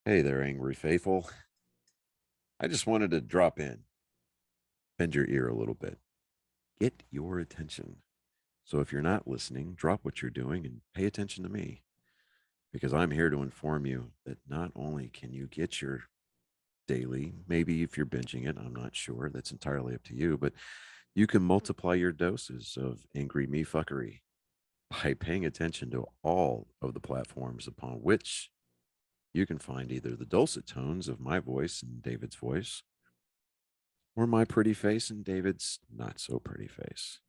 Hey there, angry faithful. I just wanted to drop in, bend your ear a little bit, get your attention. So if you're not listening, drop what you're doing and pay attention to me because I'm here to inform you that not only can you get your daily, maybe if you're binging it, I'm not sure, that's entirely up to you, but you can multiply your doses of angry me fuckery by paying attention to all of the platforms upon which you can find either the dulcet tones of my voice and David's voice, or my pretty face and David's not so pretty face.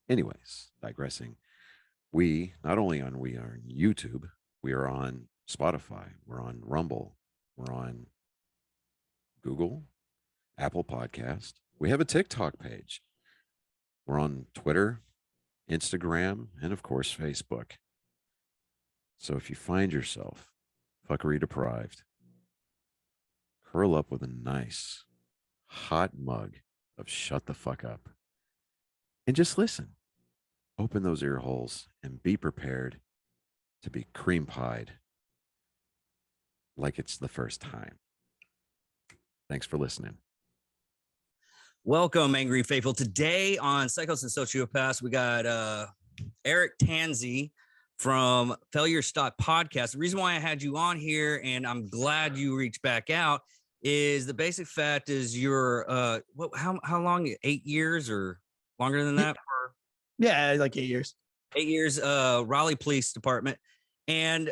Anyways, digressing, we we are on YouTube, we are on Spotify, we're on Rumble, we're on Google, Apple Podcast. We have a TikTok page. We're on Twitter, Instagram, and of course, Facebook. So if you find yourself fuckery deprived, curl up with a nice hot mug of shut the fuck up and just listen. Open those ear holes and be prepared to be cream pied like it's the first time. Thanks for listening. Welcome, Angry Faithful. Today on Psychos and Sociopaths, we got Eric Tansey from Faiure podcast. The reason why I had you on here, and I'm glad you reached back out, is the basic fact is you're how long? 8 years or longer than that? Yeah, like 8 years. 8 years, Raleigh Police Department. And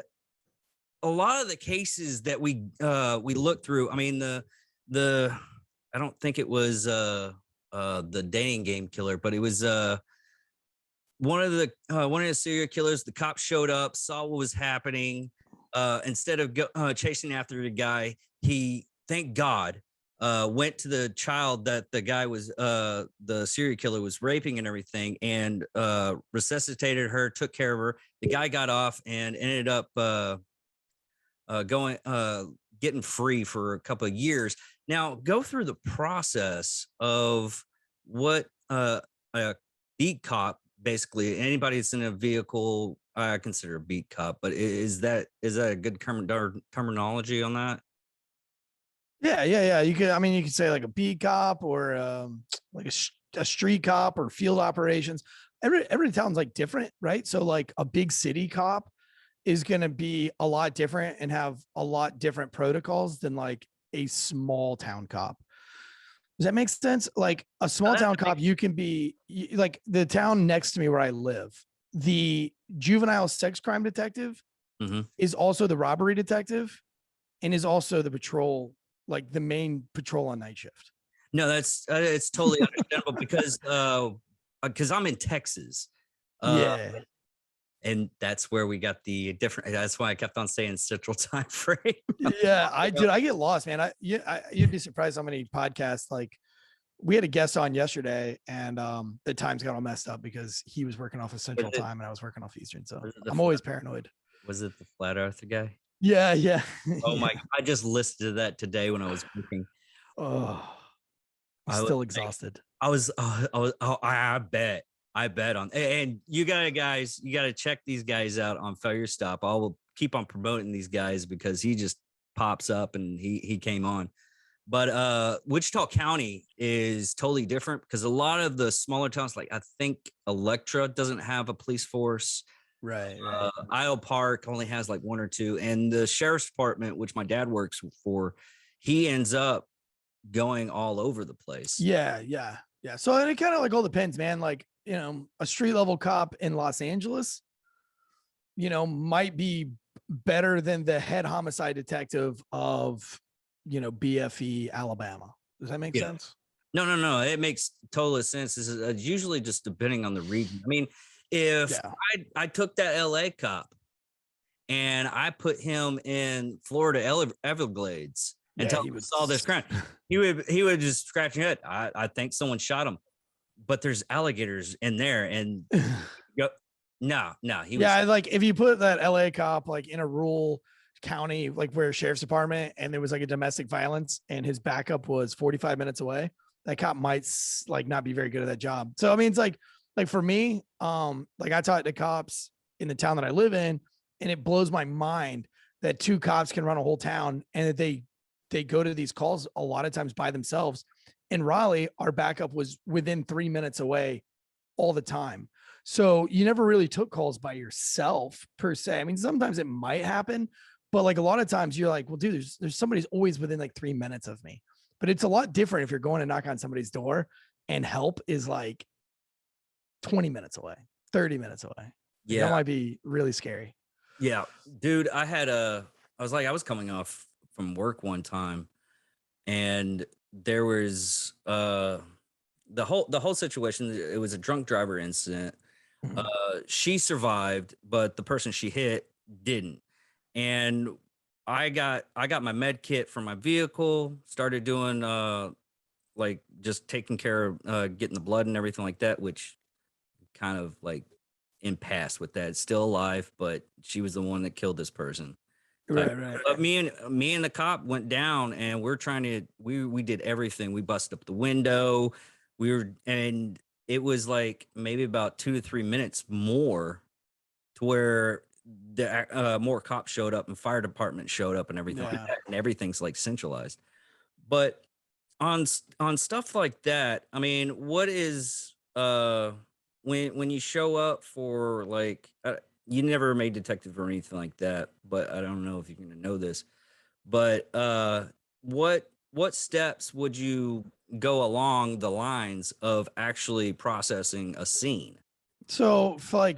a lot of the cases that we looked through, I mean, the I don't think it was the dating game killer, but it was one of the serial killers. The cops showed up, saw what was happening. Instead of chasing after the guy, he, thank God, went to the child that the guy was the serial killer was raping and everything, and resuscitated her, took care of her. The guy got off and ended up getting free for a couple of years. Now, go through the process of what a beat cop, basically anybody that's in a vehicle, I consider a beat cop, but is that a good terminology on that? Yeah. You could say like a beat cop or like a street cop or field operations. Every town's like different, right? So like a big city cop is going to be a lot different and have a lot different protocols than like a small town cop. Does that make sense? Like a small town cop, you can be like the town next to me where I live. The juvenile sex crime detective is also the robbery detective and is also the patrol, like the main patrol on night shift. No, it's totally understandable because I'm in Texas. Yeah. And that's where we got the different. That's why I kept on saying Central Time frame. Yeah, I get lost, man. You'd be surprised how many podcasts. Like, we had a guest on yesterday, and the times got all messed up because he was working off of Central Time and I was working off Eastern. So I'm always paranoid. Was it the Flat Earther guy? Yeah. Oh my! I just listened to that today when I was cooking. Oh, I'm still exhausted. I bet on, and you gotta check these guys out on Faiure Stop. I will keep on promoting these guys because he just pops up and he came on. But Wichita County is totally different because a lot of the smaller towns, like I think Electra doesn't have a police force. Right. Isle Park only has like one or two, and the sheriff's department, which my dad works for, he ends up going all over the place. Yeah. So it kind of like all depends, man. Like, a street level cop in Los Angeles, might be better than the head homicide detective of, BFE, Alabama. Does that make sense? No. It makes total sense. This is usually just depending on the region. I mean, if I took that LA cop and I put him in Florida Everglades until he saw this crime, he would just scratch his head. I think someone shot him, but there's alligators in there, and no. Like if you put that LA cop like in a rural county, like where sheriff's department, and there was like a domestic violence, and his backup was 45 minutes away, that cop might like not be very good at that job. So I mean, it's like for me, like I talk to cops in the town that I live in, and it blows my mind that 2 cops can run a whole town, and that they go to these calls a lot of times by themselves. In Raleigh, our backup was within 3 minutes away all the time. So you never really took calls by yourself per se. I mean, sometimes it might happen, but like a lot of times you're like, well, dude, there's somebody's always within like 3 minutes of me. But it's a lot different if you're going to knock on somebody's door and help is like 20 minutes away, 30 minutes away. That Yeah. might be really scary. Yeah. Dude, I was coming off from work one time, and there was the whole situation. It was a drunk driver incident. Mhm. She survived, but the person she hit didn't. And I got my med kit from my vehicle, started doing like just taking care of getting the blood and everything like that, which kind of like impasse with that. Still alive, but she was the one that killed this person. Right, right. But me and the cop went down, and we're trying to we did everything. We busted up the window. And it was like maybe about 2 to 3 minutes more to where the more cops showed up and fire department showed up and everything like Yeah. that, and everything's like centralized. But on stuff like that, I mean, what is when you show up for like you never made detective or anything like that, but I don't know if you're gonna know this, but what steps would you go along the lines of actually processing a scene? So for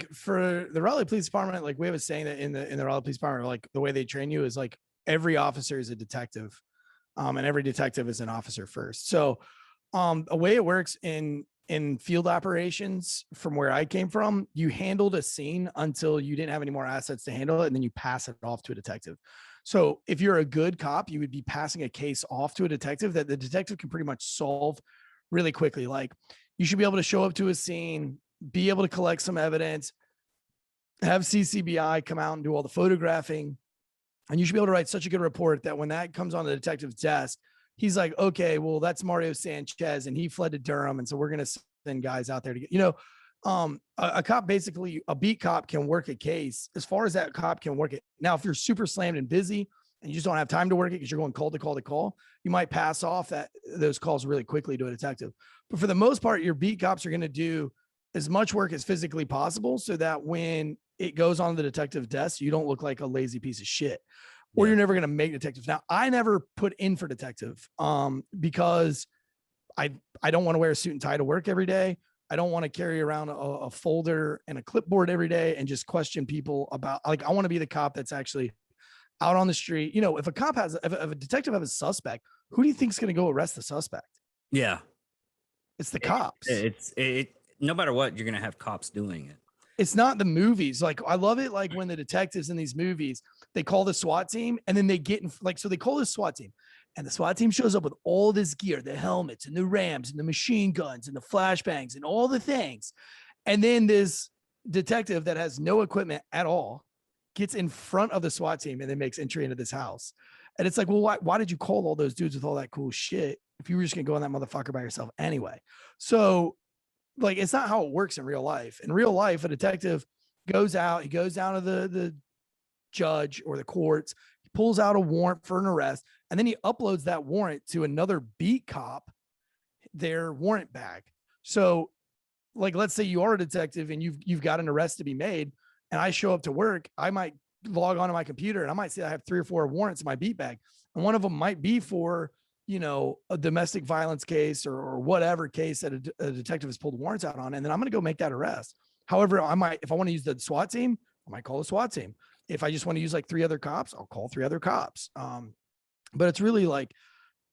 the Raleigh Police Department, like we have a saying that in the Raleigh Police Department, like the way they train you is like every officer is a detective, and every detective is an officer first. So, a way it works in field operations from where I came from, you handled a scene until you didn't have any more assets to handle it, and then you pass it off to a detective. So if you're a good cop, you would be passing a case off to a detective that the detective can pretty much solve really quickly. Like you should be able to show up to a scene, be able to collect some evidence, have CCBI come out and do all the photographing. And you should be able to write such a good report that when that comes on the detective's desk, he's like, okay, well, that's Mario Sanchez and he fled to Durham. And so we're going to send guys out there to get, a cop, basically a beat cop can work a case as far as that cop can work it. Now, if you're super slammed and busy and you just don't have time to work it because you're going call to call to call, you might pass off those calls really quickly to a detective. But for the most part, your beat cops are going to do as much work as physically possible so that when it goes on the detective desk, you don't look like a lazy piece of shit, or you're never going to make detectives. Now, I never put in for detective because I don't want to wear a suit and tie to work every day. I don't want to carry around a folder and a clipboard every day and just question people about, like, I want to be the cop that's actually out on the street. If a detective has a suspect, who do you think is going to go arrest the suspect? Yeah. It's the cops. It no matter what, you're gonna have cops doing it. It's not the movies. Like I love it. Like when the detectives in these movies, they call the SWAT team and then they get in, like, so they call the SWAT team and the SWAT team shows up with all this gear, the helmets and the rams and the machine guns and the flashbangs and all the things. And then this detective that has no equipment at all gets in front of the SWAT team and then makes entry into this house. And it's like, well, why did you call all those dudes with all that cool shit if you were just gonna go in that motherfucker by yourself anyway? So like, it's not how it works in real life. In real life, a detective goes out, he goes down to the judge or the courts, he pulls out a warrant for an arrest, and then he uploads that warrant to another beat cop, their warrant bag. So, like, let's say you are a detective and you've got an arrest to be made, and I show up to work, I might log onto my computer and I might say I have 3 or 4 warrants in my beat bag, and one of them might be for a domestic violence case or whatever case that a detective has pulled warrants out on. And then I'm going to go make that arrest. However, if I want to use the SWAT team, I might call the SWAT team. If I just want to use like 3 other cops, I'll call 3 other cops. But it's really like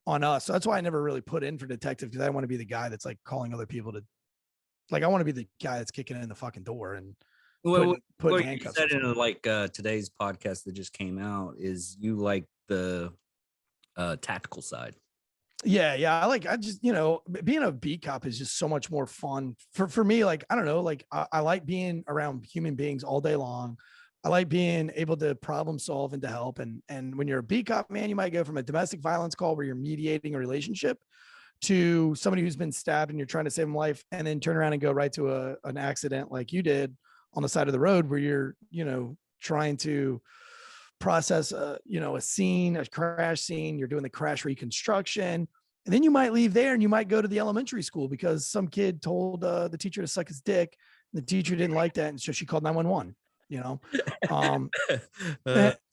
on us. So that's why I never really put in for detective, because I want to be the guy that's like calling other people to, like, I want to be the guy that's kicking in the fucking door and putting handcuffs. You said in like today's podcast that just came out is you like the tactical side. Yeah. I just, being a beat cop is just so much more fun for me. Like, I don't know, like I like being around human beings all day long. I like being able to problem solve and to help. And when you're a beat cop, man, you might go from a domestic violence call where you're mediating a relationship to somebody who's been stabbed and you're trying to save them life, and then turn around and go right to an accident like you did on the side of the road where you're, trying to process, a scene, a crash scene. You're doing the crash reconstruction. And then you might leave there and you might go to the elementary school because some kid told the teacher to suck his dick. And the teacher didn't like that. And so she called 911, um,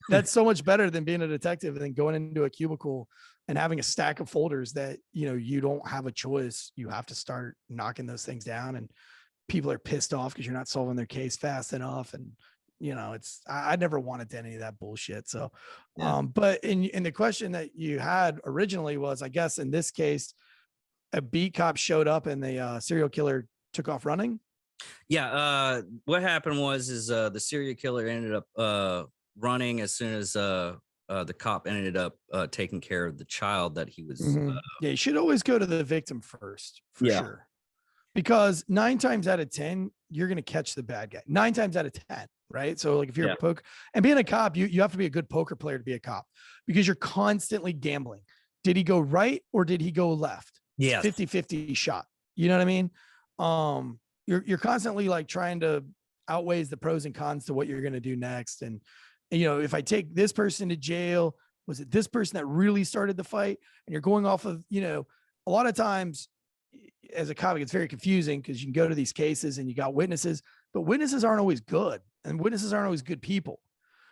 that's so much better than being a detective and then going into a cubicle and having a stack of folders that, you don't have a choice. You have to start knocking those things down, and people are pissed off because you're not solving their case fast enough. And, I never wanted any of that bullshit. So, Yeah. but in the question that you had originally was, I guess in this case, a beat cop showed up and the serial killer took off running. Yeah. What happened was the serial killer ended up running as soon as the cop ended up taking care of the child that he was. Yeah, you should always go to the victim first, for Yeah. sure. Because 9 times out of 10, you're going to catch the bad guy. 9 times out of 10, right? So like if you're a poker, and being a cop, you have to be a good poker player to be a cop because you're constantly gambling. Did he go right or did he go left? Yeah. 50-50 shot. You know what I mean? You're constantly like trying to outweighs the pros and cons to what you're going to do next. And, if I take this person to jail, was it this person that really started the fight? And you're going off of, a lot of times as a cop, it's very confusing because you can go to these cases and you got witnesses, but witnesses aren't always good and witnesses aren't always good people.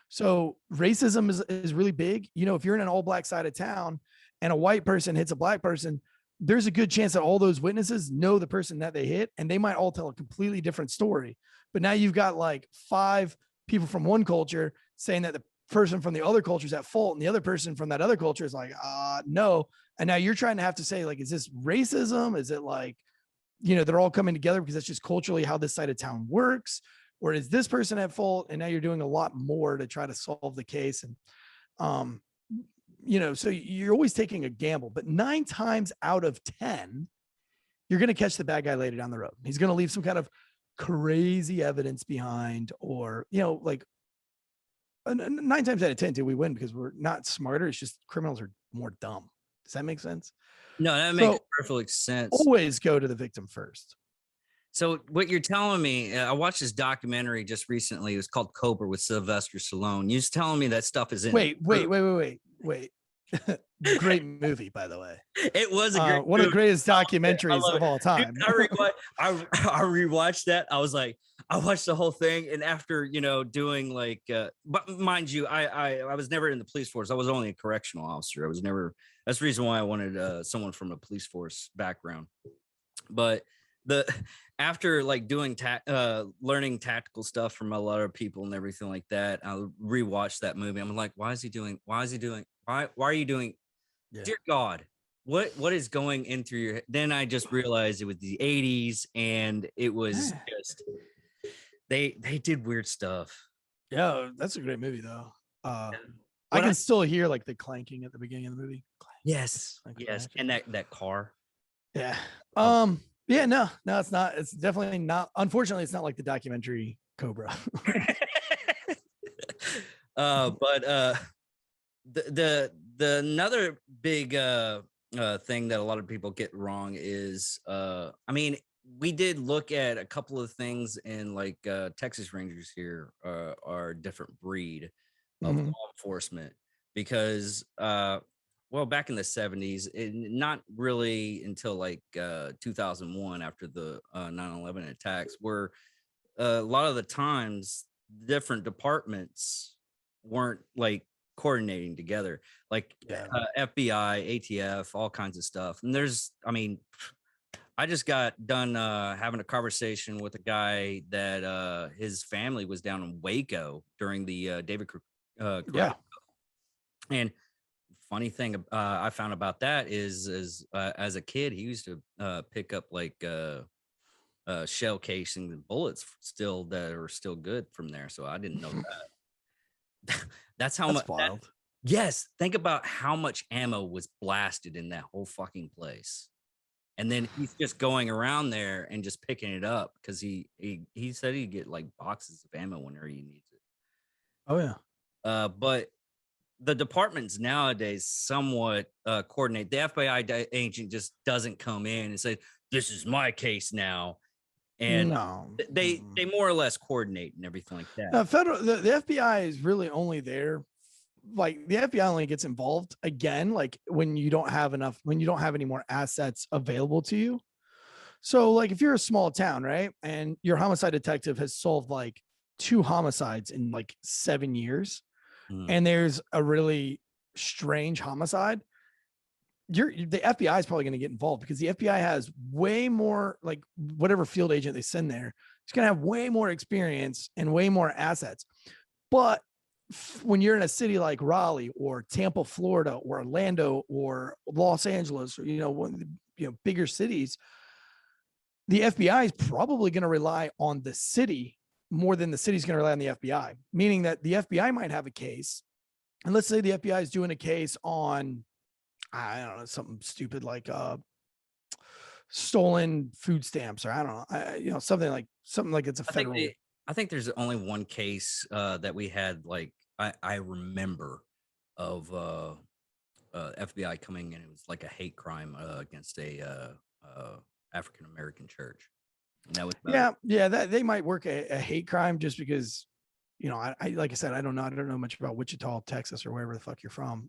So racism is really big. If you're in an all black side of town and a white person hits a black person, there's a good chance that all those witnesses know the person that they hit, and they might all tell a completely different story. But now you've got like 5 people from one culture saying that the person from the other culture is at fault, and the other person from that other culture is like, no. And now you're trying to have to say, like, is this racism? Is it like, they're all coming together because that's just culturally how this side of town works? Or is this person at fault? And now you're doing a lot more to try to solve the case. And, so you're always taking a gamble, but 9 times out of 10, you're going to catch the bad guy later down the road. He's going to leave some kind of crazy evidence behind, or, like 9 times out of 10, do we win because we're not smarter? It's just criminals are more dumb. Does that make sense? No, that makes perfect sense. Always go to the victim first. So what you're telling me, I watched this documentary just recently. It was called Cobra with Sylvester Stallone. You're just telling me that stuff is in. Wait. Great movie, by the way. It was a great one of the greatest documentaries of all time. Dude, I rewatched that. I was like, I watched the whole thing, and after doing like, but mind you, I was never in the police force. I was only a correctional officer. I was never. That's the reason why I wanted someone from a police force background. But after like doing learning tactical stuff from a lot of people and everything like that, I rewatched that movie. I'm like, why are you doing? Why are you doing? Yeah. Dear God, what is going in through your head? Then I just realized it was the 80s, and it was just they did weird stuff. Yeah, that's a great movie though. I can still hear like the clanking at the beginning of the movie. Yes, yes, and that car. Yeah. Yeah, no, it's not. It's definitely not. Unfortunately, it's not like the documentary Cobra. But the another big thing that a lot of people get wrong is I mean, we did look at a couple of things in like Texas Rangers here are a different breed of law enforcement because well, back in the 70s, not really until like 2001 after the 9/11 attacks, where a lot of the times different departments weren't like coordinating together, like FBI, ATF, all kinds of stuff. And I just got done having a conversation with a guy that his family was down in Waco during the David and funny thing I found about that is as a kid, he used to pick up like shell casings and bullets still that are still good from there. So I didn't know that. That's much wild. Yes, think about how much ammo was blasted in that whole fucking place. And then he's just going around there and just picking it up because he said he'd get like boxes of ammo whenever he needs it. Oh yeah. But the departments nowadays somewhat coordinate. The FBI agent just doesn't come in and say, "This is my case now," and they more or less coordinate and everything like that. The FBI is really only there like the FBI only gets involved again, like when you don't have any more assets available to you. So like if you're a small town, right? And your homicide detective has solved like 2 homicides in like 7 years, Mm. and there's a really strange homicide, the FBI is probably going to get involved because the FBI has way more, like whatever field agent they send there, it's going to have way more experience and way more assets. But when you're in a city like Raleigh or Tampa, Florida, or Orlando or Los Angeles, or bigger cities, the FBI is probably going to rely on the city more than the city's going to rely on the FBI. Meaning that the FBI might have a case, and let's say the FBI is doing a case on, I don't know, something stupid like stolen food stamps, or I don't know, something like it's a federal. I think there's only one case that we had, like I remember, of FBI coming in. It was like a hate crime against a African American church. And that was Yeah, that they might work a hate crime just because, I like I said, I don't know much about Wichita, Texas, or wherever the fuck you're from.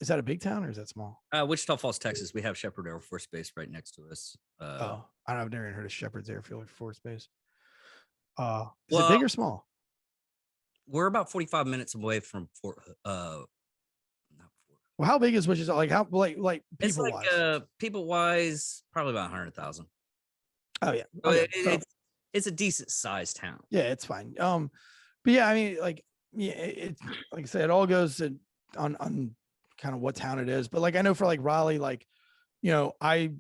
Is that a big town or is that small? Wichita Falls, Texas. We have Shepherd Air Force Base right next to us. I've never even heard of Shepherd's Airfield Force Base. Is Well, it big or small? We're about 45 minutes away from Fort. Not Fort. Well, how big is Wichita? Like how like It's people like wise? people wise, probably about 100,000. Oh yeah. So Okay. So, it's a decent sized town. yeah, it's fine. But yeah, I mean, like, yeah, it's like I said, it all goes on kind of what town it is. But like I know for like Raleigh, like, I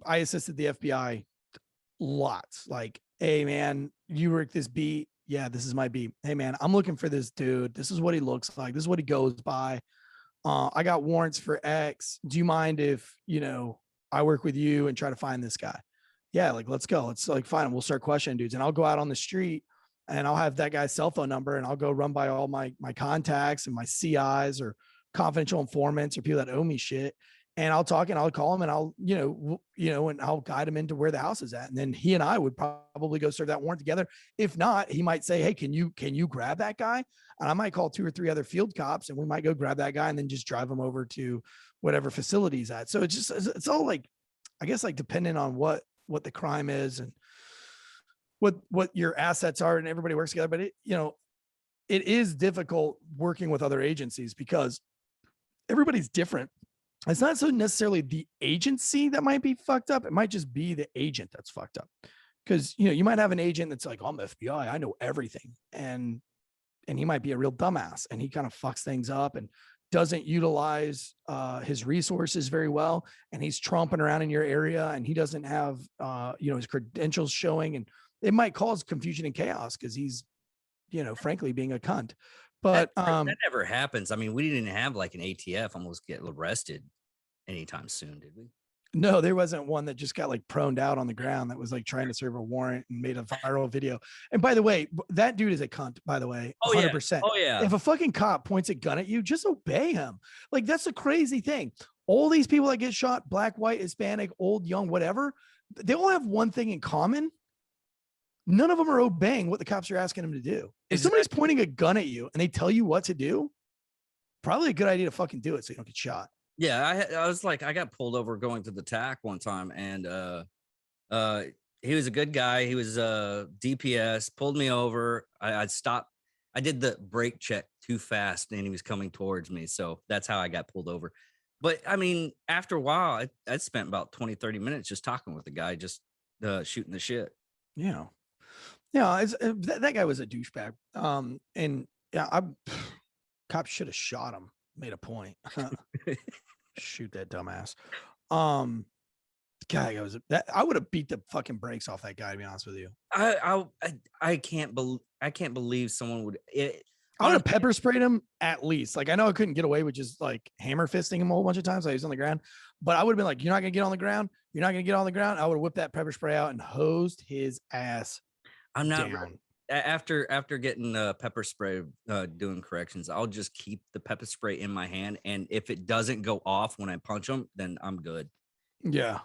assisted the FBI lots. Like, hey man, you work this beat. Yeah, this is my beat. Hey man, I'm looking for this dude. This is what he looks like. This is what he goes by. I got warrants for X. Do you mind if, I work with you and try to find this guy? Yeah, like, let's go. Let's like find him. We'll start questioning dudes. And I'll go out on the street and I'll have that guy's cell phone number and I'll go run by all my contacts and my CIs or confidential informants or people that owe me shit. And I'll talk and I'll call him and I'll, and I'll guide him into where the house is at. And then he and I would probably go serve that warrant together. If not, he might say, hey, can you grab that guy? And I might call 2 or 3 other field cops and we might go grab that guy and then just drive him over to whatever facility he's at. So it's all like, I guess, like depending on what the crime is and what your assets are, and everybody works together. But it is difficult working with other agencies because everybody's different. It's not so necessarily the agency that might be fucked up. It might just be the agent that's fucked up. Because, you might have an agent that's like, I'm FBI, I know everything. And he might be a real dumbass and he kind of fucks things up and doesn't utilize his resources very well. And he's tromping around in your area and he doesn't have, his credentials showing. And it might cause confusion and chaos because he's, frankly, being a cunt. But that never happens. I mean, we didn't have like an ATF almost get arrested anytime soon, did we? No, there wasn't one that just got like proned out on the ground that was like trying to serve a warrant and made a viral video. And by the way, that dude is a cunt, by the way. 100%. Oh yeah. If a fucking cop points a gun at you, just obey him. Like, that's a crazy thing. All these people that get shot, black, white, Hispanic, old, young, whatever, they all have one thing in common. None of them are obeying what the cops are asking them to do. If somebody's pointing a gun at you and they tell you what to do, probably a good idea to fucking do it so you don't get shot. Yeah, I was like, I got pulled over going to the TAC one time, and he was a good guy. He was DPS, pulled me over. I stopped. I did the brake check too fast, and he was coming towards me. So that's how I got pulled over. But I mean, after a while, I spent about 20, 30 minutes just talking with the guy, just shooting the shit. Yeah. Yeah, that guy was a douchebag. And yeah, cops should have shot him. Made a point. Shoot that dumbass. God, I would have beat the fucking brakes off that guy, to be honest with you. I can't believe someone would. I would have pepper sprayed him at least. Like, I know I couldn't get away with just like hammer fisting him a whole bunch of times. So he was on the ground, but I would have been like, "You're not gonna get on the ground. You're not gonna get on the ground." I would have whipped that pepper spray out and hosed his ass. I'm not down. After getting pepper spray doing corrections, I'll just keep the pepper spray in my hand, and if it doesn't go off when I punch them, then I'm good. Yeah.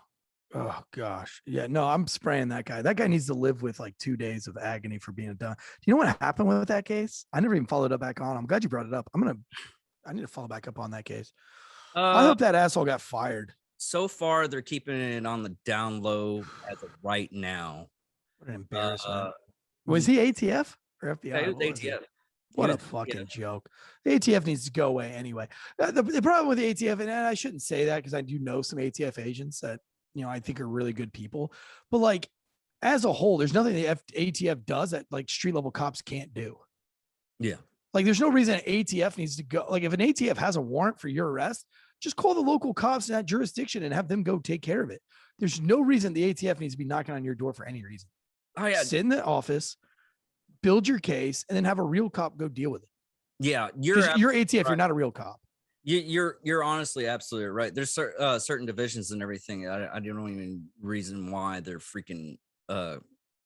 Oh gosh. Yeah, no, I'm spraying that guy. That guy needs to live with like 2 days of agony for being done. Do you know what happened with that case? I never even followed up back on. I'm glad you brought it up. I need to follow back up on that case. I Uh, hope that asshole got fired. so far they're keeping it on the down low as of right now. What an embarrassment. Uh, Was ye- he ATF or yeah, FBI? it was What was he? ATF. He What was a fucking ATF. joke. The ATF needs to go away anyway. The problem with the ATF, and I shouldn't say that because I do know some ATF agents that, I think are really good people. But like, as a whole, there's nothing the ATF does that like street level cops can't do. Yeah. Like, there's no reason an ATF needs to go. Like, if an ATF has a warrant for your arrest, just call the local cops in that jurisdiction and have them go take care of it. There's no reason the ATF needs to be knocking on your door for any reason. Oh yeah. Sit in the office, build your case, and then have a real cop go deal with it. Yeah. You're ATF. Right. You're not a real cop. You're honestly absolutely right. There's certain divisions and everything. I don't know even reason why they're freaking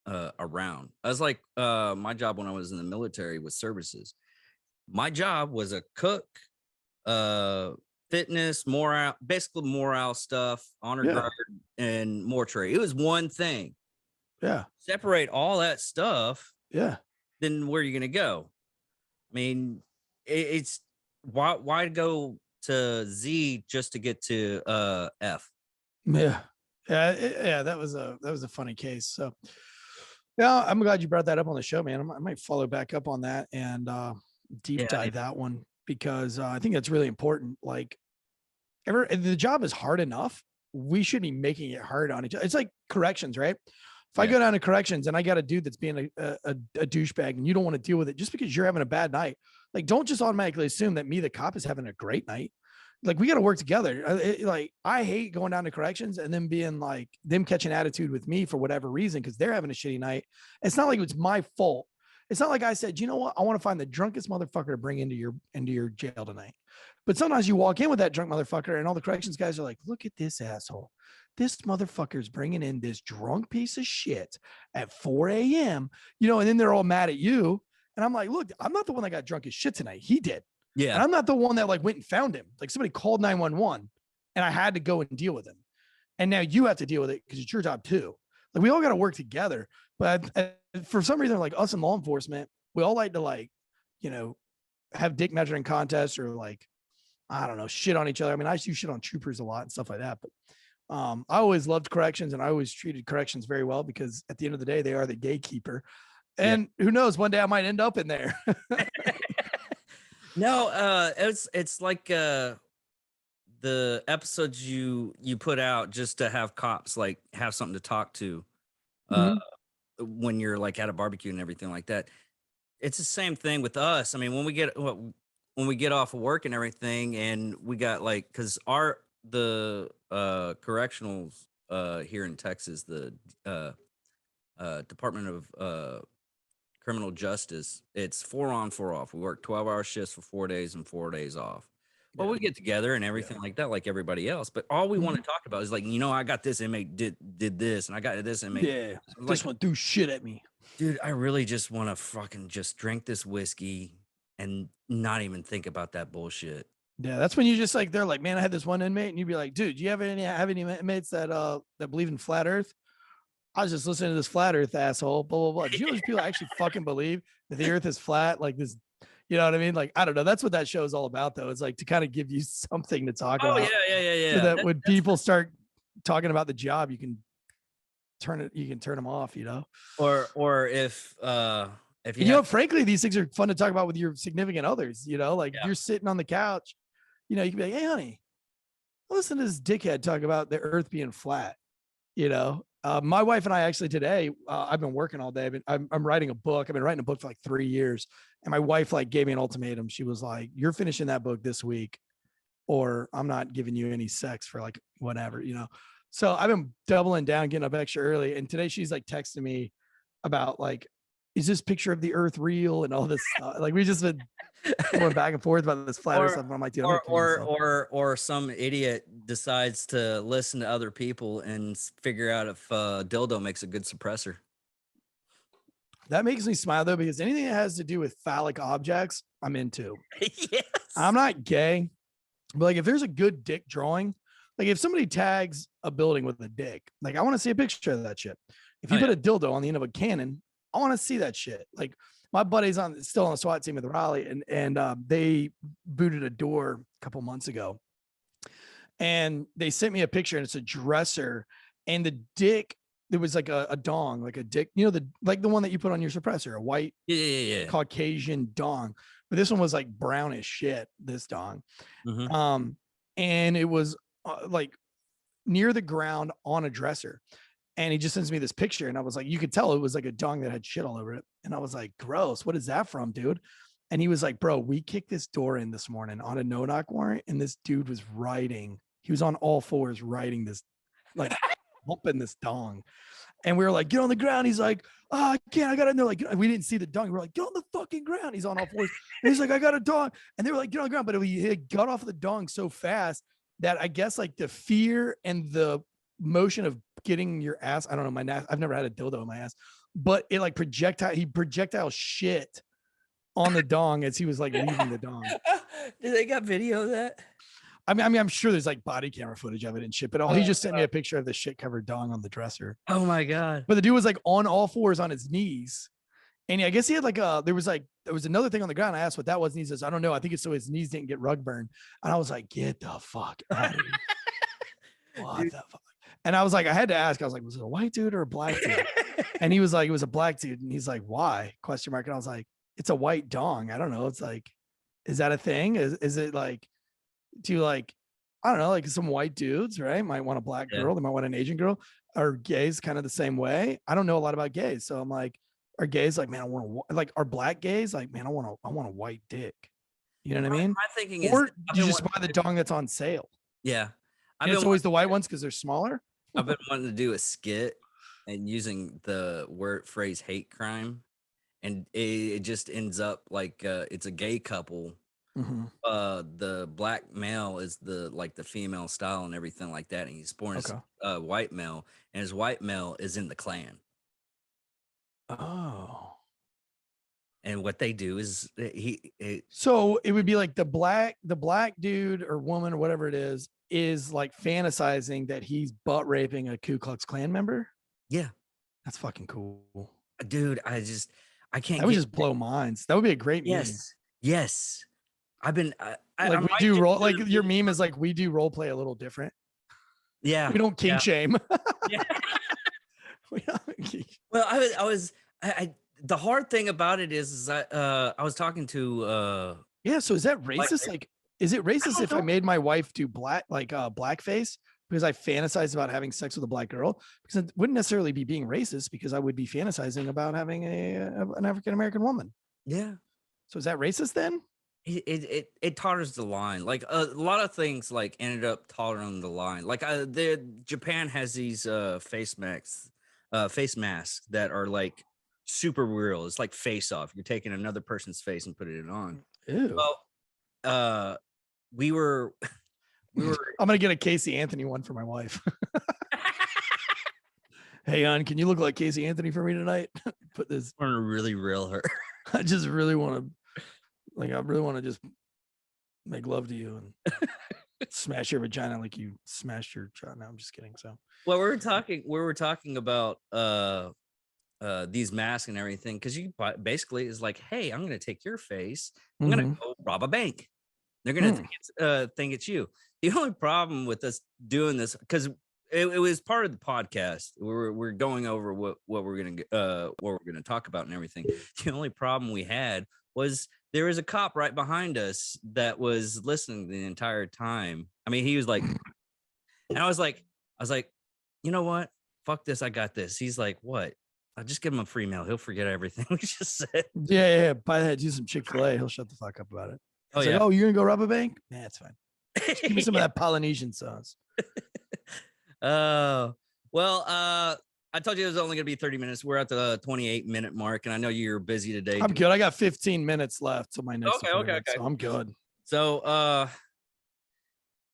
around. I was like, my job when I was in the military was services. My job was a cook, fitness, morale, basically morale stuff, honor guard, and mortuary. It was one thing. Yeah. Separate all that stuff. Yeah. Then where are you gonna go? I mean, it's why go to Z just to get to F? Yeah. Yeah. That was a funny case. So yeah, I'm glad you brought that up on the show, man. I might follow back up on that and deep dive that one because I think that's really important. Like, the job is hard enough. We shouldn't be making it hard on each other. It's like corrections, right? If I go down to corrections and I got a dude that's being a douchebag and you don't want to deal with it just because you're having a bad night, like, don't just automatically assume that me, the cop, is having a great night. Like, we got to work together. Like, I hate going down to corrections and then being like them catching attitude with me for whatever reason because they're having a shitty night. It's not like it's my fault. It's not like I said, you know what? I want to find the drunkest motherfucker to bring into your jail tonight. But sometimes you walk in with that drunk motherfucker and all the corrections guys are like, look at this asshole. This motherfucker's bringing in this drunk piece of shit at 4 a.m., and then they're all mad at you. And I'm like, look, I'm not the one that got drunk as shit tonight. He did. Yeah. And I'm not the one that like went and found him. Like, somebody called 911 and I had to go and deal with him. And now you have to deal with it because it's your job too. Like, we all got to work together. But for some reason, like us in law enforcement, we all like to like, have dick measuring contests or like, I don't know, shit on each other. I mean, I used to shit on troopers a lot and stuff like that. But I always loved corrections and I always treated corrections very well because at the end of the day, they are the gatekeeper. And who knows, one day I might end up in there. No, it's like the episodes you put out just to have cops like have something to talk to when you're like at a barbecue and everything like that. It's the same thing with us. I mean, when we get off of work and everything, and we got like because the correctionals here in Texas, the Department of Criminal Justice, it's 4 on, 4 off. We work 12-hour shifts for 4 days and 4 days off. But we get together and everything like that, like everybody else. But all we want to talk about is like, I got this inmate did this, and I got this inmate. Yeah, like, this one threw shit at me. Dude, I really just want to fucking just drink this whiskey and not even think about that bullshit. Yeah, that's when you just like, they're like, man, I had this one inmate, and you'd be like, dude, do you have any inmates that believe in flat Earth? I was just listening to this flat Earth asshole, blah blah blah. Do you know these people actually fucking believe that the Earth is flat? Like this, you know what I mean? Like, I don't know. That's what that show is all about, though. It's like to kind of give you something to talk about. Yeah. So that when people start talking about the job, you can turn them off, Or if you frankly, these things are fun to talk about with your significant others, like you're sitting on the couch, you can be like, hey honey, listen to this dickhead talk about the earth being flat. My wife and I actually today, I've been working all day. I'm writing a book. I've been writing a book for like 3 years. And my wife like gave me an ultimatum. She was like, you're finishing that book this week or I'm not giving you any sex for like whatever, So I've been doubling down, getting up extra early. And today she's like texting me about like, is this picture of the earth real and all this stuff? Like we just been going back and forth about this flat earth stuff. I'm like, dude, or some idiot decides to listen to other people and figure out if dildo makes a good suppressor. That makes me smile though, because anything that has to do with phallic objects, I'm into. Yes. I'm not gay, but like if there's a good dick drawing, like if somebody tags a building with a dick, like I want to see a picture of that shit. If you Oh, put a dildo on the end of a cannon, I want to see that shit. Like my buddy's still on the SWAT team with Raleigh, and they booted a door a couple months ago, and they sent me a picture, and it's a dresser, and the dick. There was like a dong, like a dick, like the one that you put on your suppressor, a white yeah. Caucasian dong. But this one was like brown as shit. This dong, Mm-hmm. and it was like near the ground on a dresser. And he just sends me this picture, and I was like, you could tell it was like a dong that had shit all over it. And I was like, gross. What is that from, dude? And he was like, bro, we kicked this door in this morning on a no-knock warrant, and this dude was riding. He was on all fours riding this, like humping this dong. And we were like, get on the ground. He's like, oh, I can't. I got in there. Like, we didn't see the dong. We were like, get on the fucking ground. He's on all fours. And he's like, I got a dong. And they were like, get on the ground. But he got off of the dong so fast that I guess like the fear and the motion of getting your ass, I don't know, my ass, I've never had a dildo in my ass, but it like projectile shit on the dong as he was like leaving the dong. Did they got video of that? I mean, I'm sure there's like body camera footage of it and shit, but he just sent me a picture of the shit covered dong on the dresser. Oh my God. But the dude was like on all fours on his knees. And I guess he had like there was another thing on the ground. I asked what that was. And he says, I don't know. I think it's so his knees didn't get rug burn. And I was like, get the fuck out of here. What the fuck? And I was like, I had to ask. I was like, was it a white dude or a black dude? And he was like, it was a black dude. And he's like, why? Question mark. And I was like, it's a white dong. I don't know. It's like, is that a thing? Is it like, do you like, I don't know, like some white dudes, right? Might want a black girl. They might want an Asian girl. Are gays kind of the same way? I don't know a lot about gays. So I'm like, are gays like, man, I want to, like, are black gays like, man, I want a white dick. You know what I mean? My thinking Or is, do you just buy the dong that's on sale? yeah. And it's always the white ones because they're smaller. I've been wanting to do a skit and using the phrase hate crime, and it just ends up like it's a gay couple. Mm-hmm. The black male is the female style and everything like that, and he's born as a white male, and his white male is in the Klan. Oh. And what they do is so it would be like the black dude or woman or whatever it is like fantasizing that he's butt raping a Ku Klux Klan member. Yeah, that's fucking cool, dude. I can't. That would just blow minds. That would be a great meme. Yes. I've been like we do role, like your meme is like we do role play a little different. Yeah, we don't kink shame. Yeah. Well, I was the hard thing about it is I was talking to yeah. So is that racist? Like, is it racist if I made my wife do blackface because I fantasize about having sex with a black girl? Because it wouldn't necessarily be being racist because I would be fantasizing about having an African American woman. Yeah. So is that racist then? It totters the line. Like a lot of things like ended up tottering the line. Like Japan has these face masks that are like super real. It's like Face Off. You're taking another person's face and putting it on. Ew. Well, we were I'm gonna get a Casey Anthony one for my wife. Hey, hon, can you look like Casey Anthony for me tonight? Put this. I want to really reel her. I just really want to. Like, I really want to just make love to you and smash your vagina like you smashed your child. No, I'm just kidding. So, well, we were talking about these masks and everything, because you basically is like, hey, I'm going to take your face. I'm going to go rob a bank. They're going to think it's you. The only problem with us doing this, because it was part of the podcast, we're going over what we're gonna talk about and everything. The only problem we had was there was a cop right behind us that was listening the entire time. I mean, he was like, and I was like, you know what? Fuck this. I got this. He's like, what? I'll just give him a free meal. He'll forget everything we just said. Yeah. Buy that. Do some Chick-fil-A. He'll shut the fuck up about it. Oh, yeah. Like, oh, you're gonna go rob a bank? Nah, it's fine. Just give me some of that Polynesian sauce. Well, I told you it was only gonna be 30 minutes. We're at the 28-minute mark, and I know you're busy today. I'm good. I got 15 minutes left to my next okay. So I'm good. So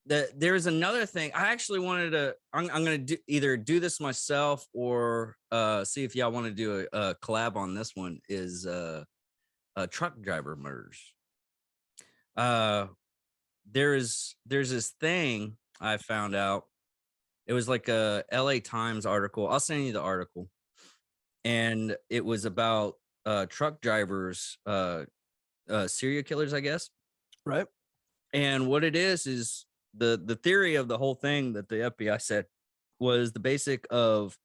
there's another thing. I actually wanted to, I'm gonna either do this myself or see if y'all want to do a collab on this one, is truck driver murders. There's this thing I found out it was like a LA Times article. I'll send you the article. And it was about truck drivers, serial killers, I guess. Right. And what it is the theory of the whole thing that the FBI said was the basic of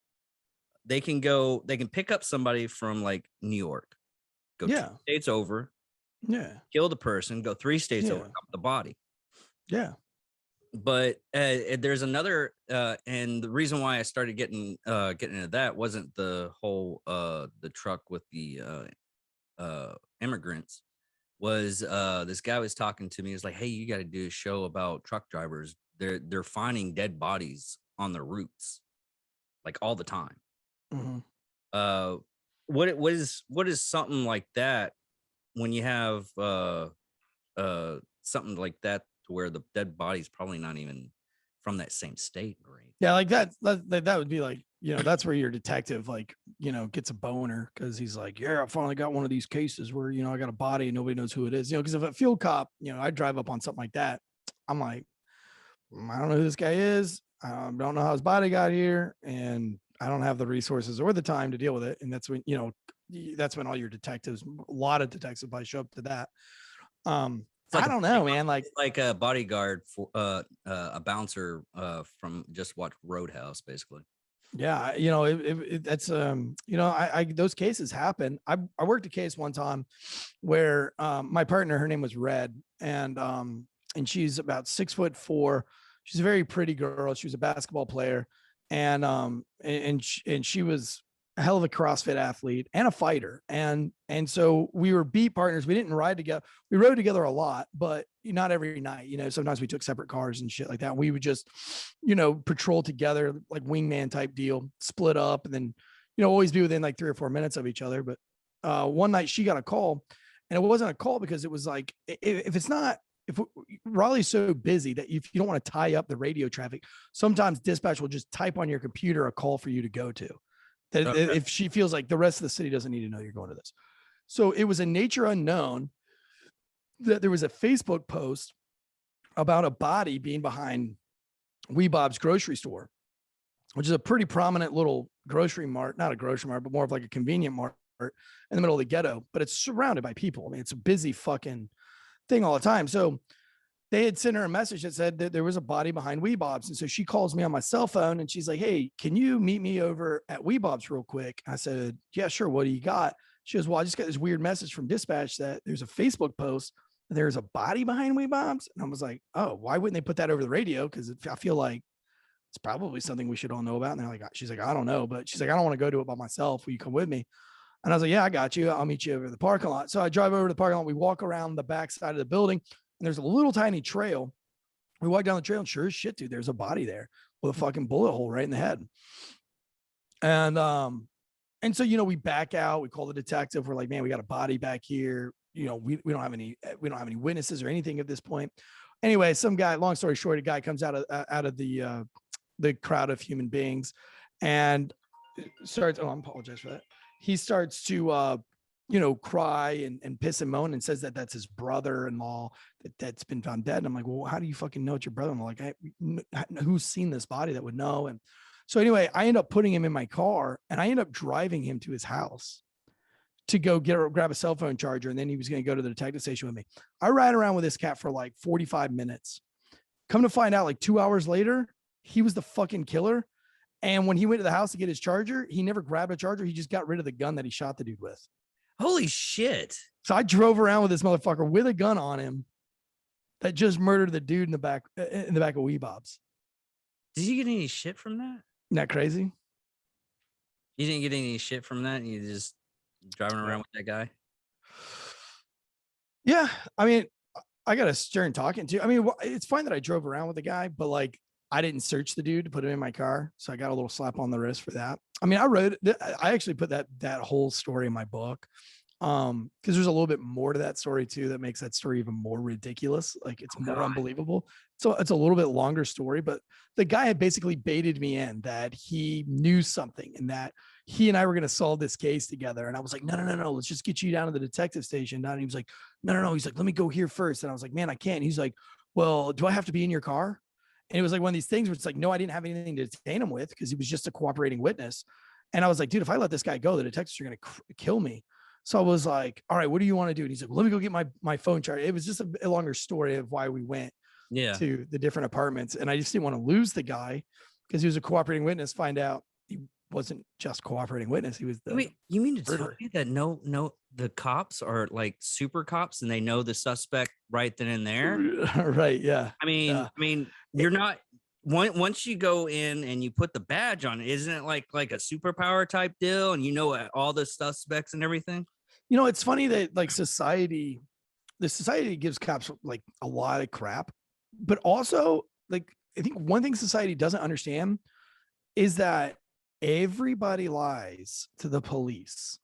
they can pick up somebody from like New York, go 2 Yeah. states over, Yeah. kill the person, go 3 states over, Yeah. dump the body. Yeah. But there's another, and the reason why I started getting into that wasn't the whole the truck with the immigrants. Was this guy was talking to me? He was like, "Hey, you got to do a show about truck drivers. They're finding dead bodies on their routes, like all the time." Mm-hmm. What is something like that when you have something like that to where the dead body's probably not even from that same state, right? Yeah, like that would be like, that's where your detective like, gets a boner because he's like, yeah, I finally got one of these cases where, I got a body and nobody knows who it is. Because if a field cop, I drive up on something like that, I'm like, I don't know who this guy is. I don't know how his body got here, and I don't have the resources or the time to deal with it. And that's when, that's when all your detectives, a lot of detectives probably show up to that. It's like I don't know, man. Like, it's like a bodyguard for a bouncer from just watch Roadhouse, basically. yeah, that's I those cases happen. I worked a case one time where my partner, her name was Red, and she's about 6'4". She's a very pretty girl. She was a basketball player, and she was a hell of a CrossFit athlete and a fighter. And so we were beat partners. We didn't ride together. We rode together a lot, but not every night. Sometimes we took separate cars and shit like that. We would just, patrol together, like wingman type deal, split up, and then, always be within like 3 or 4 minutes of each other. But one night she got a call, and it wasn't a call because it was like, if Raleigh's so busy that if you don't want to tie up the radio traffic, sometimes dispatch will just type on your computer a call for you to go to. That Okay. if she feels like the rest of the city doesn't need to know you're going to this. So it was a nature unknown that there was a Facebook post about a body being behind Wee Bob's grocery store, which is a pretty prominent little grocery mart, not a grocery mart, but more of like a convenient mart in the middle of the ghetto, but it's surrounded by people. I mean, it's a busy fucking thing all the time. So they had sent her a message that said that there was a body behind Wee Bob's. And so she calls me on my cell phone and she's like, hey, can you meet me over at Wee Bob's real quick? I said, yeah, sure. What do you got? She goes, well, I just got this weird message from dispatch that there's a Facebook post and there's a body behind Wee Bob's. And I was like, oh, why wouldn't they put that over the radio? Because I feel like it's probably something we should all know about. And they're like, she's like, I don't know, but she's like, I don't want to go to it by myself. Will you come with me? And I was like, yeah, I got you. I'll meet you over the parking lot. So I drive over to the parking lot. We walk around the back side of the building and there's a little tiny trail. We walk down the trail and sure as shit, dude, there's a body there with a fucking bullet hole right in the head. And so, we back out, we call the detective. We're like, man, we got a body back here. We don't have any witnesses or anything at this point. Anyway, some guy, long story short, a guy comes out of the crowd of human beings and starts, I apologize for that. He starts to, cry and piss and moan and says that that's his brother-in-law that's been found dead. And I'm like, well, how do you fucking know it's your brother-in-law? Like, who's seen this body that would know? And so anyway, I end up putting him in my car and I end up driving him to his house to go grab a cell phone charger. And then he was going to go to the detective station with me. I ride around with this cat for like 45 minutes. Come to find out, like 2 hours later, he was the fucking killer. And when he went to the house to get his charger, he never grabbed a charger. He just got rid of the gun that he shot the dude with. Holy shit. So I drove around with this motherfucker with a gun on him that just murdered the dude in the back of Wee Bob's. Did you get any shit from that? Isn't that crazy? You didn't get any shit from that? You just driving around with that guy? Yeah. I mean, I got a stern talking to. I mean, it's fine that I drove around with the guy, but like I didn't search the dude to put him in my car. So I got a little slap on the wrist for that. I mean, I actually put that whole story in my book. Because there's a little bit more to that story too that makes that story even more ridiculous. Like it's more unbelievable. So it's a little bit longer story, but the guy had basically baited me in that he knew something and that he and I were going to solve this case together. And I was like, no, let's just get you down to the detective station. And he was like, no. He's like, let me go here first. And I was like, man, I can't. He's like, well, do I have to be in your car? And it was like one of these things where it's like, no, I didn't have anything to detain him with because he was just a cooperating witness. And I was like, dude, if I let this guy go, the detectives are going to kill me. So I was like, all right, what do you want to do? And he's like, well, let me go get my phone charger. It was just a longer story of why we went to the different apartments. And I just didn't want to lose the guy because he was a cooperating witness. Find out he wasn't just cooperating witness. He was the you mean to tell murderer. me that the cops are like super cops and they know the suspect right then and there? Right. Yeah. I mean, you're not once you go in and you put the badge on it, isn't it like a superpower type deal? And you know all the suspects and everything. You know, it's funny that like the society gives cops like a lot of crap, but also like I think one thing society doesn't understand is that everybody lies to the police,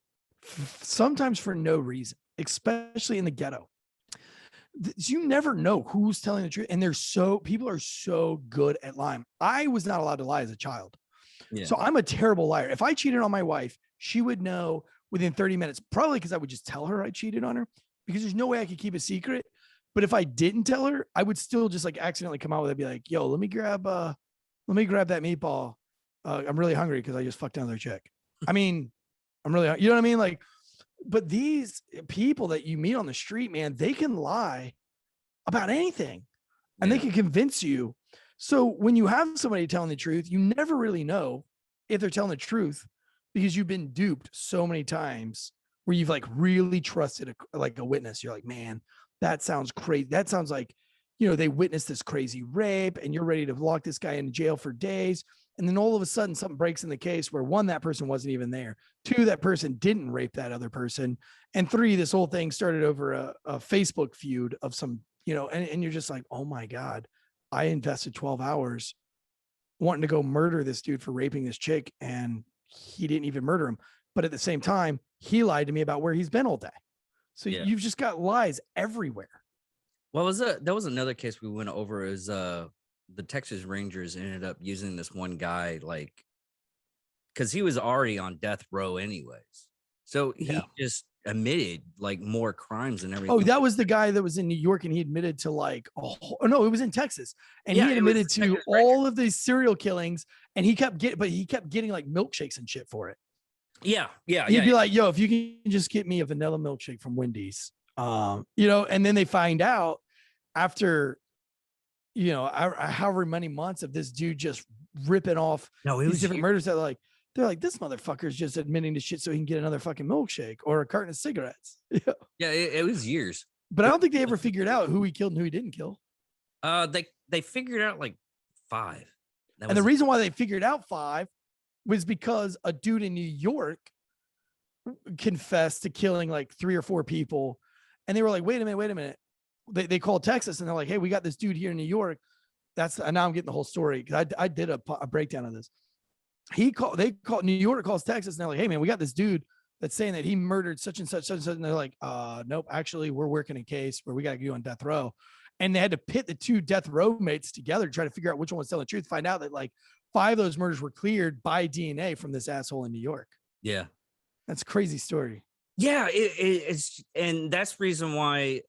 sometimes for no reason, especially in the ghetto. You never know who's telling the truth, and people are so good at lying. I was not allowed to lie as a child, so I'm a terrible liar. If I cheated on my wife, she would know within 30 minutes, probably because I would just tell her I cheated on her, because there's no way I could keep a secret. But if I didn't tell her, I would still just like accidentally come out with it, be like, yo, let me grab that meatball. I'm really hungry because I just fucked another chick. I mean, you know what I mean? Like, but these people that you meet on the street, man, they can lie about anything and they can convince you. So when you have somebody telling the truth, you never really know if they're telling the truth because you've been duped so many times where you've like really trusted a witness. You're like, man, that sounds crazy. That sounds like, you know, they witnessed this crazy rape and you're ready to lock this guy in jail for days. And then all of a sudden something breaks in the case where 1, that person wasn't even there. 2, that person didn't rape that other person. And 3, this whole thing started over a Facebook feud of some, you know, and you're just like, oh my God, I invested 12 hours wanting to go murder this dude for raping this chick. And he didn't even murder him. But at the same time, he lied to me about where he's been all day. So you've just got lies everywhere. Well, that was another case we went over is the Texas Rangers ended up using this one guy, like, because he was already on death row anyways. So he just admitted like more crimes and everything. Oh, that was the guy that was in New York and he admitted to like, no, it was in Texas. And he admitted to all of these serial killings and he kept getting like milkshakes and shit for it. Yeah. He'd be like, yo, if you can just get me a vanilla milkshake from Wendy's, you know, and then they find out after, you know, however many months of this dude just ripping off these different murders that they're like, this motherfucker's just admitting to shit so he can get another fucking milkshake or a carton of cigarettes. Yeah, it was years. But I don't think they ever figured out who he killed and who he didn't kill. They figured out like 5. And the reason why they figured out 5 was because a dude in New York confessed to killing like 3 or 4 people. And they were like, wait a minute. They called Texas and they're like, hey, we got this dude here in New York. And now I'm getting the whole story because I did a breakdown of this. They called New York calls Texas and they're like, hey man, we got this dude that's saying that he murdered such and such. And they're like, nope, actually we're working a case where we got to go on death row. And they had to pit the 2 death row mates together to try to figure out which one was telling the truth. Find out that like 5 of those murders were cleared by DNA from this asshole in New York. Yeah. That's a crazy story. Yeah. It's, and that's the reason why,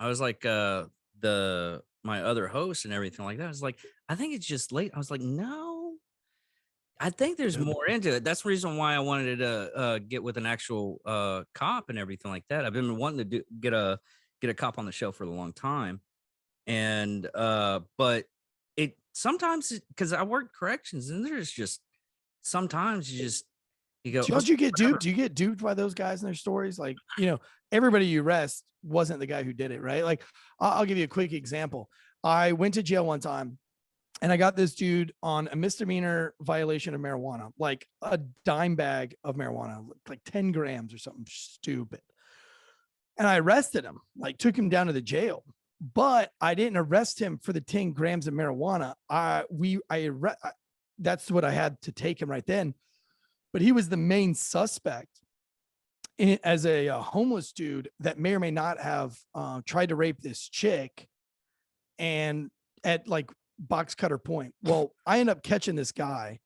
I was like, my other host and everything like that. I was like, I think it's just late. I was like, no, I think there's more into it. That's the reason why I wanted to get with an actual cop and everything like that. I've been wanting to get a cop on the show for a long time. And but it sometimes because I work corrections and there's just sometimes you go, don't you get duped? Do you get duped by those guys and their stories? Like, you know, everybody you arrest wasn't the guy who did it, right? Like, I'll give you a quick example. I went to jail one time and I got this dude on a misdemeanor violation of marijuana, like a dime bag of marijuana, like 10 grams or something stupid. And I arrested him, like took him down to the jail, but I didn't arrest him for the 10 grams of marijuana. That's what I had to take him right then. But he was the main suspect as a homeless dude that may or may not have tried to rape this chick and at like box cutter point. Well, I ended up catching this guy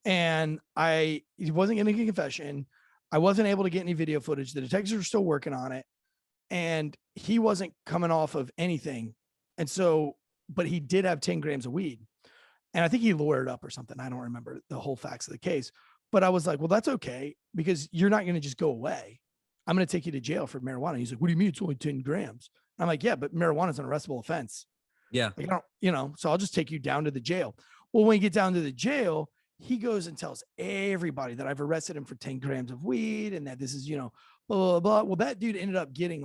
and he wasn't getting a confession. I wasn't able to get any video footage. The detectives were still working on it and he wasn't coming off of anything. And so but he did have 10 grams of weed. And I think he lawyered up or something. I don't remember the whole facts of the case, but I was like, well, that's okay, because you're not going to just go away. I'm going to take you to jail for marijuana. He's like, what do you mean it's only 10 grams? I'm like, yeah, but marijuana is an arrestable offense. Yeah. Like, I don't, so I'll just take you down to the jail. Well, when you get down to the jail, he goes and tells everybody that I've arrested him for 10 grams of weed and that this is, blah, blah, blah. Well, that dude ended up getting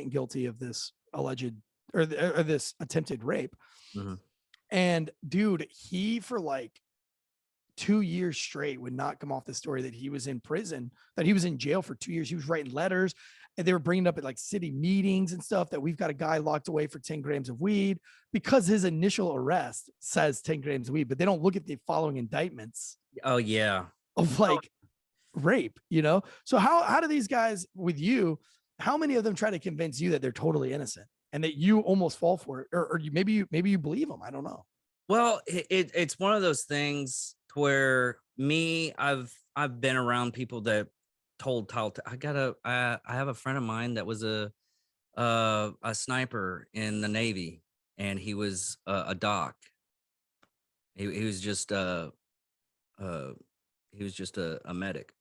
guilty of this alleged or this attempted rape. Mm-hmm. And dude, he for like 2 years straight would not come off the story that he was in prison, that he was in jail for 2 years. He was writing letters and they were bringing up at like city meetings and stuff that we've got a guy locked away for 10 grams of weed, because his initial arrest says 10 grams of weed, but they don't look at the following indictments. Oh yeah. Of like rape, So how do these guys with you, how many of them try to convince you that they're totally innocent and that you almost fall for it? Or maybe you believe them. I don't know. Well, it's one of those things where I've been around people that told I have a friend of mine that was a sniper in the Navy, and he was a doc. He was just a medic.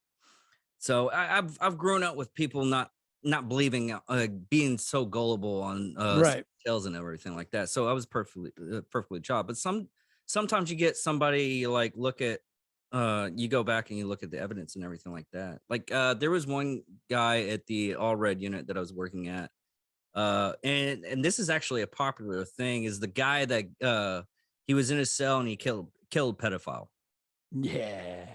So I've grown up with people not believing, being so gullible on Right. tales and everything like that. So I was perfectly chopped. But sometimes you get somebody like look at you go back and you look at the evidence and everything like that. Like there was one guy at the all red unit that I was working at. And this is actually a popular thing, is the guy that he was in his cell and he killed pedophile. Yeah.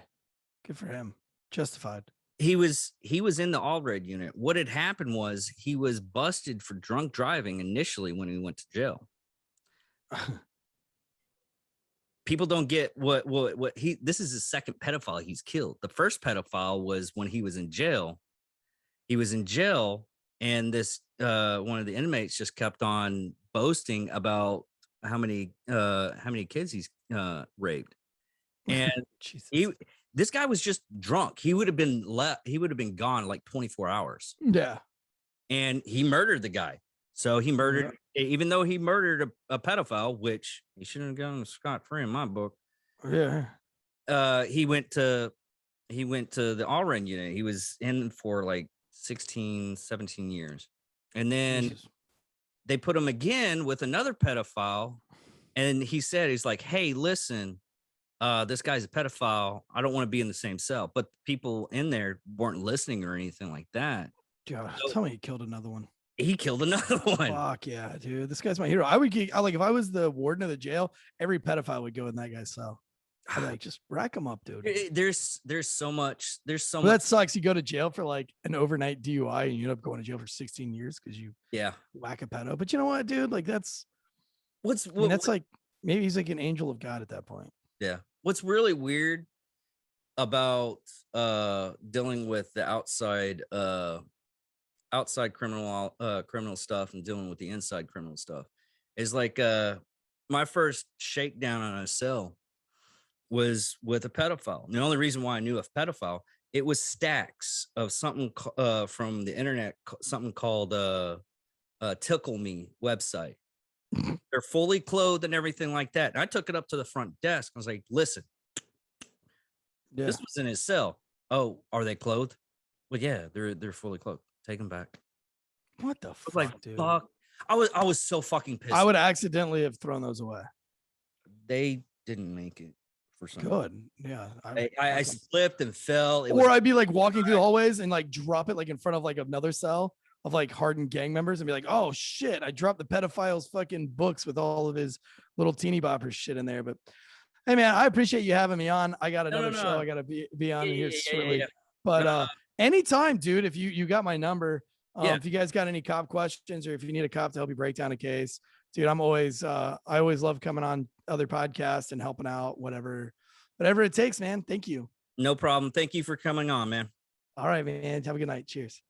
Good for him. Justified. He was in the all red unit. What had happened was he was busted for drunk driving initially when he went to jail. People don't get what this is his second pedophile he's killed. The first pedophile was when he was in jail. He was in jail, and this one of the inmates just kept on boasting about how many kids he's raped. And this guy was just drunk. He would have been gone like 24 hours. Yeah. And he murdered the guy. So he murdered, even though he murdered a pedophile, which he shouldn't have gone scot-free in my book. Yeah. He went to the all-red unit. He was in for like 16, 17 years. And then they put him again with another pedophile. And he's like, hey, listen, this guy's a pedophile. I don't want to be in the same cell. But people in there weren't listening or anything like that. God, tell me he killed another one. He killed another one. Fuck yeah, dude. This guy's my hero. If I was the warden of the jail, every pedophile would go in that guy's cell. I'd like, just rack him up, dude. There's so much. That sucks. You go to jail for like an overnight DUI and you end up going to jail for 16 years because you whack a pedo. But you know what, dude? Like that's like, maybe he's like an angel of God at that point. Yeah. What's really weird about dealing with the outside criminal stuff and dealing with the inside criminal stuff is like my first shakedown on a cell was with a pedophile. And the only reason why I knew a pedophile, it was stacks of something from the internet, something called Tickle Me website. They're fully clothed and everything like that. And I took it up to the front desk. I was like, listen, this was in his cell. Oh, are they clothed? Well, yeah, they're fully clothed. Take them back. What the fuck, like, dude? Fuck. I was so fucking pissed. I would accidentally have thrown those away. They didn't make it for some good. Yeah. I slipped and fell. I'd be like walking through the hallways and like drop it like in front of like another cell of like hardened gang members and be like, oh shit, I dropped the pedophile's fucking books with all of his little teeny boppers shit in there. But hey man, I appreciate you having me on. I got another show I gotta be on here shortly. But anytime, dude, if you got my number, if you guys got any cop questions or if you need a cop to help you break down a case, dude, I'm always I always love coming on other podcasts and helping out, whatever it takes, man. Thank you. No problem. Thank you for coming on, man. All right, man. Have a good night. Cheers.